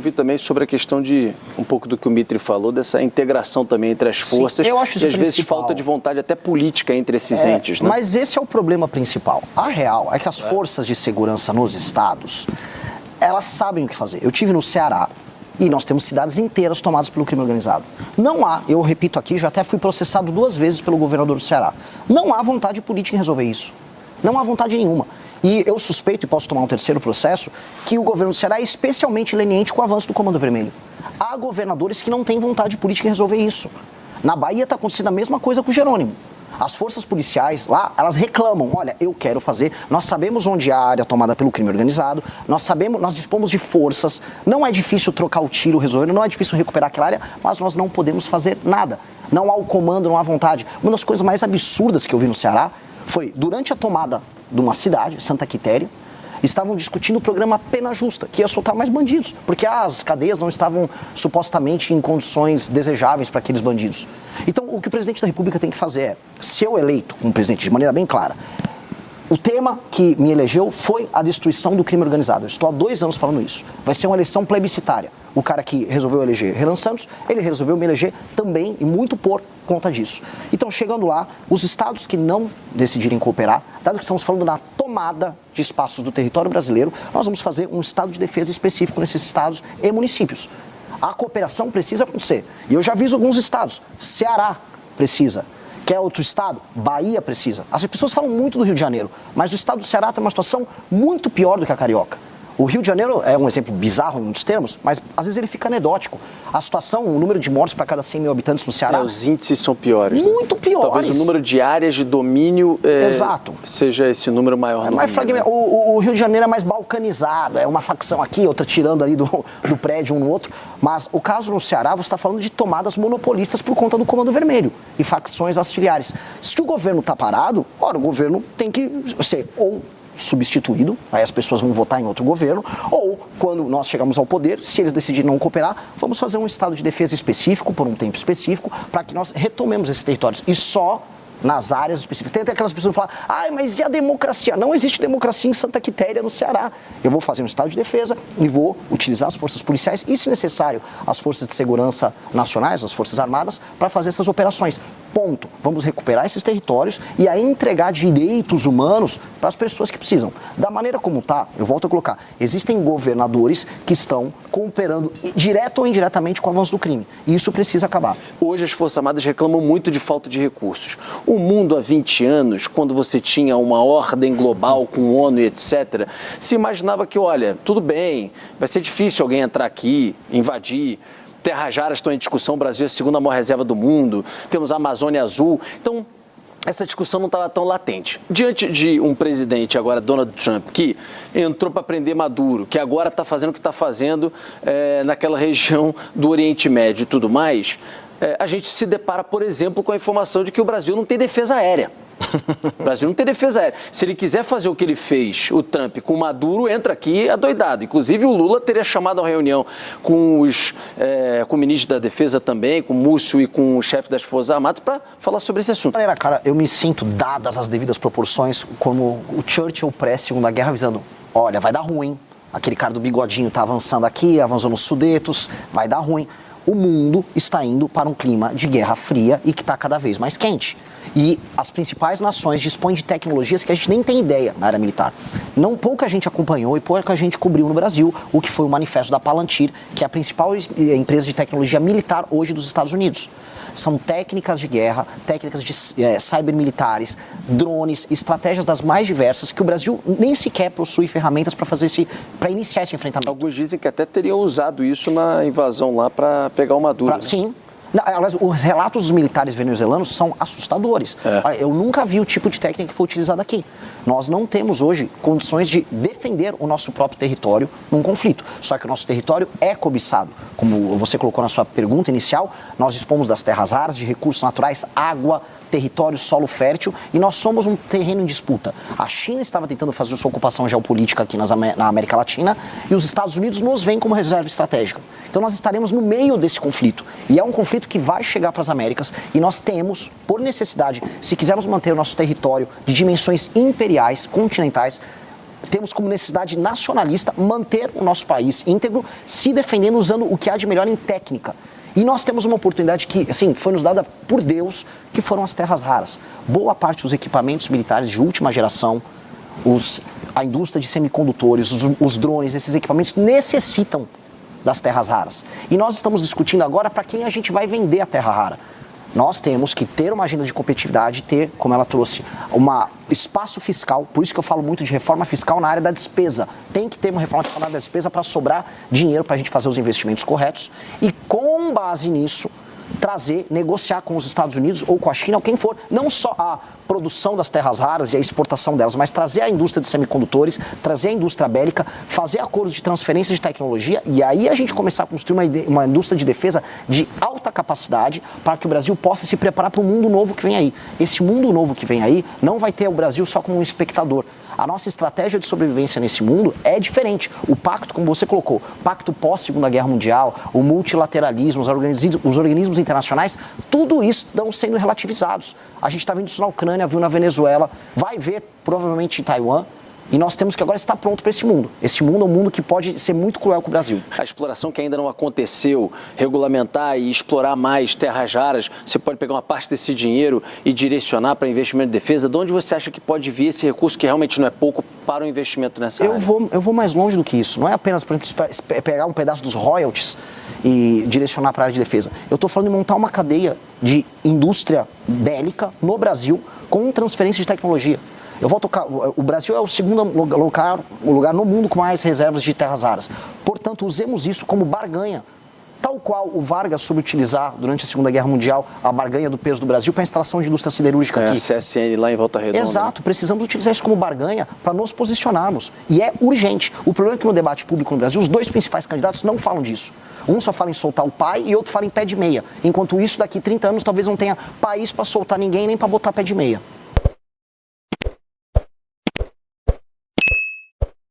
Vi também sobre a questão de, um pouco do que o Mitri falou, dessa integração também entre as forças. Eu acho isso e às vezes principal. falta de vontade até política entre esses entes, né? Mas esse é o problema principal. A real é que as forças de segurança nos estados, elas sabem o que fazer. Eu tive no Ceará e nós temos cidades inteiras tomadas pelo crime organizado. Não há, eu repito aqui, já até fui processado 2 vezes pelo governador do Ceará. Não há vontade política em resolver isso. Não há vontade nenhuma. E eu suspeito, e posso tomar um terceiro processo, que o governo do Ceará é especialmente leniente com o avanço do Comando Vermelho. Há governadores que não têm vontade política em resolver isso. Na Bahia está acontecendo a mesma coisa com o Jerônimo. As forças policiais lá, elas reclamam, olha, eu quero fazer, nós sabemos onde há a área tomada pelo crime organizado, nós dispomos de forças, não é difícil trocar o tiro resolvendo, não é difícil recuperar aquela área, mas nós não podemos fazer nada. Não há o comando, não há vontade. Uma das coisas mais absurdas que eu vi no Ceará foi, durante a tomada de uma cidade, Santa Quitéria, estavam discutindo o programa Pena Justa, que ia soltar mais bandidos, porque as cadeias não estavam supostamente em condições desejáveis para aqueles bandidos. Então, o que o presidente da República tem que fazer é, se eu eleito como presidente de maneira bem clara, o tema que me elegeu foi a destruição do crime organizado. Eu estou há 2 anos falando isso. Vai ser uma eleição plebiscitária. O cara que resolveu eleger Renan Santos, ele resolveu me eleger também e muito por conta disso. Então, chegando lá, os estados que não decidirem cooperar, dado que estamos falando na tomada de espaços do território brasileiro, nós vamos fazer um estado de defesa específico nesses estados e municípios. A cooperação precisa acontecer. E eu já aviso alguns estados. Ceará precisa. Quer outro estado? Bahia precisa. As pessoas falam muito do Rio de Janeiro, mas o estado do Ceará tem uma situação muito pior do que a carioca. O Rio de Janeiro é um exemplo bizarro em muitos termos, mas às vezes ele fica anedótico. A situação, o número de mortes para cada 100 mil habitantes no Ceará... Os índices são piores. Muito piores. Talvez o número de áreas de domínio Exato. seja esse número maior. É mais fragmentado. O Rio de Janeiro é mais balcanizado, é uma facção aqui, outra tirando ali do prédio um no outro. Mas o caso no Ceará, você está falando de tomadas monopolistas por conta do Comando Vermelho e facções auxiliares. Se o governo está parado, ora, o governo tem que ser ou substituído, aí as pessoas vão votar em outro governo, ou quando nós chegamos ao poder, se eles decidirem não cooperar, vamos fazer um estado de defesa específico, por um tempo específico, para que nós retomemos esses territórios. E só nas áreas específicas. Tem até aquelas pessoas que falam, mas e a democracia? Não existe democracia em Santa Quitéria, no Ceará. Eu vou fazer um estado de defesa e vou utilizar as forças policiais e, se necessário, as forças de segurança nacionais, as forças armadas, para fazer essas operações. Ponto. Vamos recuperar esses territórios e aí entregar direitos humanos para as pessoas que precisam. Da maneira como está, eu volto a colocar, existem governadores que estão cooperando direto ou indiretamente com o avanço do crime. E isso precisa acabar. Hoje as Forças Armadas reclamam muito de falta de recursos. O mundo há 20 anos, quando você tinha uma ordem global com ONU e etc., se imaginava que, olha, tudo bem, vai ser difícil alguém entrar aqui, invadir. Terras raras estão em discussão, o Brasil é a segunda maior reserva do mundo, temos a Amazônia Azul. Então, essa discussão não estava tão latente. Diante de um presidente, agora Donald Trump, que entrou para prender Maduro, que agora está fazendo o que está fazendo naquela região do Oriente Médio e tudo mais, a gente se depara, por exemplo, com a informação de que o Brasil não tem defesa aérea. O Brasil não tem defesa aérea. Se ele quiser fazer o que ele fez, o Trump, com o Maduro, entra aqui adoidado. Inclusive, o Lula teria chamado a reunião com o ministro da Defesa também, com o Múcio e com o chefe das Forças Armadas, para falar sobre esse assunto. Cara, eu me sinto, dadas as devidas proporções, como o Churchill pré-Segunda Guerra, avisando, olha, vai dar ruim. Aquele cara do bigodinho está avançando aqui, avançou nos Sudetos, vai dar ruim. O mundo está indo para um clima de guerra fria e que está cada vez mais quente. E as principais nações dispõem de tecnologias que a gente nem tem ideia na área militar. Pouca gente acompanhou e pouca gente cobriu no Brasil o que foi o manifesto da Palantir, que é a principal empresa de tecnologia militar hoje dos Estados Unidos. São técnicas de guerra, técnicas de cybermilitares, drones, estratégias das mais diversas que o Brasil nem sequer possui ferramentas para iniciar esse enfrentamento. Alguns dizem que até teriam usado isso na invasão lá para pegar o Maduro. Sim. Aliás, os relatos dos militares venezuelanos são assustadores. Olha, eu nunca vi o tipo de técnica que foi utilizada aqui. Nós não temos hoje condições de defender o nosso próprio território num conflito. Só que o nosso território é cobiçado. Como você colocou na sua pergunta inicial, nós dispomos das terras raras, de recursos naturais, água, território, solo fértil, e nós somos um terreno em disputa. A China estava tentando fazer sua ocupação geopolítica aqui na América Latina e os Estados Unidos nos veem como reserva estratégica. Então nós estaremos no meio desse conflito. E é um conflito que vai chegar para as Américas e nós temos, por necessidade, se quisermos manter o nosso território de dimensões imperiais, continentais, temos como necessidade nacionalista manter o nosso país íntegro, se defendendo usando o que há de melhor em técnica. E nós temos uma oportunidade que, assim, foi nos dada por Deus, que foram as terras raras. Boa parte dos equipamentos militares de última geração, a indústria de semicondutores, os drones, esses equipamentos necessitam das terras raras. E nós estamos discutindo agora para quem a gente vai vender a terra rara. Nós temos que ter uma agenda de competitividade, ter, como ela trouxe, um espaço fiscal, por isso que eu falo muito de reforma fiscal na área da despesa. Tem que ter uma reforma fiscal na área da despesa para sobrar dinheiro para a gente fazer os investimentos corretos e, com base nisso, negociar com os Estados Unidos ou com a China, ou quem for, não só a produção das terras raras e a exportação delas, mas trazer a indústria de semicondutores, trazer a indústria bélica, fazer acordos de transferência de tecnologia e aí a gente começar a construir uma indústria de defesa de alta capacidade para que o Brasil possa se preparar para o mundo novo que vem aí. Esse mundo novo que vem aí não vai ter o Brasil só como um espectador. A nossa estratégia de sobrevivência nesse mundo é diferente. O pacto, como você colocou, pacto pós-Segunda Guerra Mundial, o multilateralismo, os organismos internacionais, tudo isso estão sendo relativizados. A gente está vendo isso na Ucrânia, viu na Venezuela, vai ver provavelmente em Taiwan. E nós temos que agora estar pronto para esse mundo. Esse mundo é um mundo que pode ser muito cruel com o Brasil. A exploração que ainda não aconteceu, regulamentar e explorar mais terras raras, você pode pegar uma parte desse dinheiro e direcionar para investimento em defesa. De onde você acha que pode vir esse recurso, que realmente não é pouco, para o investimento nessa área? Eu vou mais longe do que isso. Não é apenas, por exemplo, pegar um pedaço dos royalties e direcionar para a área de defesa. Eu estou falando de montar uma cadeia de indústria bélica no Brasil com transferência de tecnologia. Eu vou tocar. O Brasil é o segundo lugar no mundo com mais reservas de terras raras. Portanto, usemos isso como barganha. Tal qual o Vargas soube utilizar durante a Segunda Guerra Mundial a barganha do peso do Brasil para a instalação de indústria siderúrgica aqui. CSN lá em Volta Redonda. Exato, precisamos utilizar isso como barganha para nos posicionarmos. E é urgente. O problema é que no debate público no Brasil, os dois principais candidatos não falam disso. Um só fala em soltar o pai e outro fala em pé de meia. Enquanto isso, daqui 30 anos, talvez não tenha país para soltar ninguém nem para botar pé de meia.